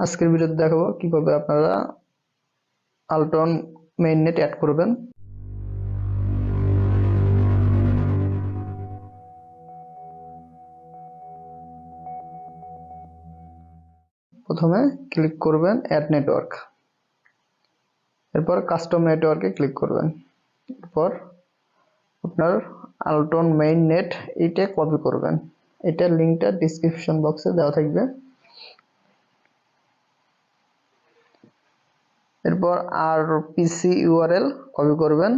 আজকের ভিডিওতে দেখাবো কিভাবে আপনারা আলট্রন মেইননেট অ্যাড করবেন। প্রথমে ক্লিক করবেন অ্যাড নেটওয়ার্ক, এরপর কাস্টম নেটওয়ার্কে ক্লিক করবেন। এরপর আপনার আলট্রন মেইননেট এইটা কপি করবেন, এটার লিঙ্কটা ডেসক্রিপশন বক্সে দেওয়া থাকবে। এরপর আর পিসি ইউআরএল কপি করবেন,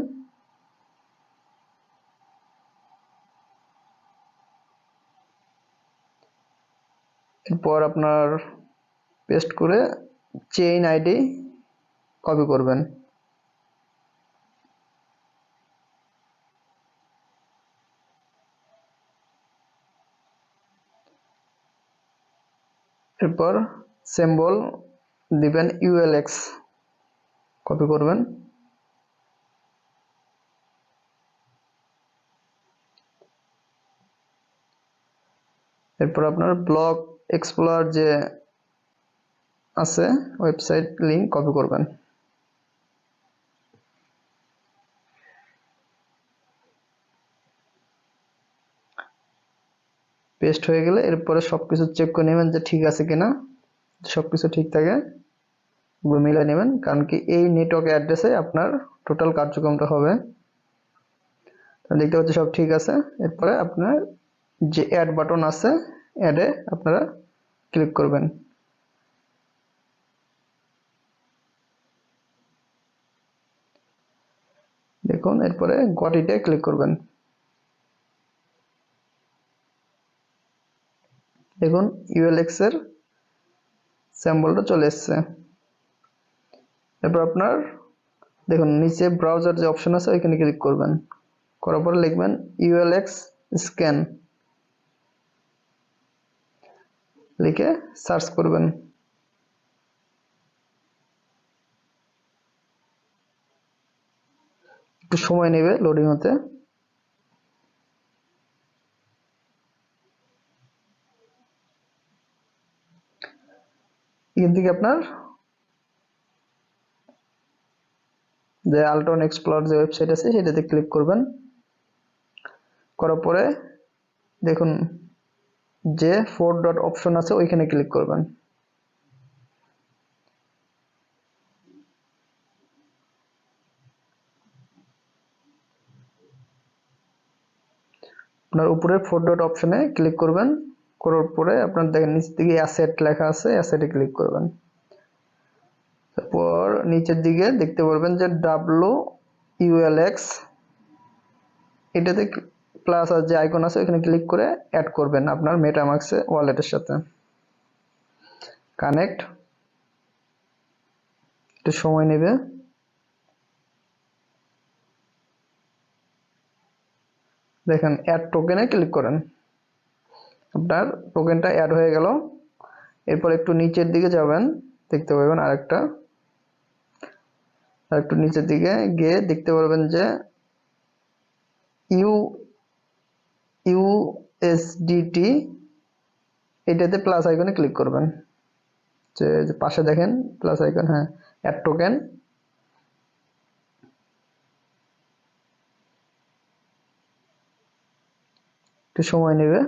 এরপর আপনার পেস্ট করে চেইন আইডি কপি করবেন। এরপর সিম্বল দিবেন ইউএলএক্স কপি করবেন। এরপর আপনার ব্লক এক্সপ্লোরার যে আছে ওয়েবসাইট লিংক কপি করবেন। পেস্ট হয়ে গেলে এরপরে সবকিছু চেক করে নেবেন যে ঠিক আছে কিনা, সবকিছু ঠিক থাকে মিলিয়ে নেবেন, কারণ কি এই নেটওয়ার্ক অ্যাড্রেসে আপনার টোটাল কার্যক্রমটা হবে। দেখতে পাচ্ছি সব ঠিক আছে। এরপরে আপনার যে অ্যাড বাটন আছে অ্যাডে আপনারা ক্লিক করবেন। দেখুন এরপরে গট ইটে ক্লিক করবেন। দেখুন ইউএলএক্স এর সিম্বলটা চলে এসেছে। এরপর আপনার দেখুন নিচে ব্রাউজার যে অপশন আছে ওইখানে ক্লিক করবেন, করার পরে লিখবেন ইউএলএক্স স্ক্যান, লিখে সার্চ করবেন। একটু সময় নেবে লোডিং হতে। এখান থেকে আপনার যে আলট্রন এক্সপ্লোরার যে ওয়েবসাইট আছে সেটাতে ক্লিক করবেন। করার পরে দেখুন যে 4 ডট অপশন আছে ওইখানে ক্লিক করবেন। আপনার উপরে 4 ডট অপশনে ক্লিক করবেন, করার পরে আপনার দেখেন নিচ দিকে অ্যাসেট লেখা আছে, অ্যাসেটে ক্লিক করবেন। তারপর নিচের দিকে দেখতে পারবেন যে WULX, এটাতে প্লাস আর যে আইকন আছে ওখানে ক্লিক করে অ্যাড করবেন আপনার মেটামাস্ক ওয়ালেটের সাথে। কানেক্ট, একটু সময় নেবে। দেখেন অ্যাড টোকেনে ক্লিক করেন, আপনার টোকেনটা অ্যাড হয়ে গেল। এরপর একটু নিচের দিকে যাবেন, দেখতে পাবেন আরেকটু নিচের দিকে গিয়ে দেখতে পারবেন যে ইউএসডিটি, এটাতে প্লাস আইকনে ক্লিক করবেন। যে পাশে দেখেন প্লাস আইকন, হ্যাঁ অ্যাড টোকেন। একটু সময় নেবে।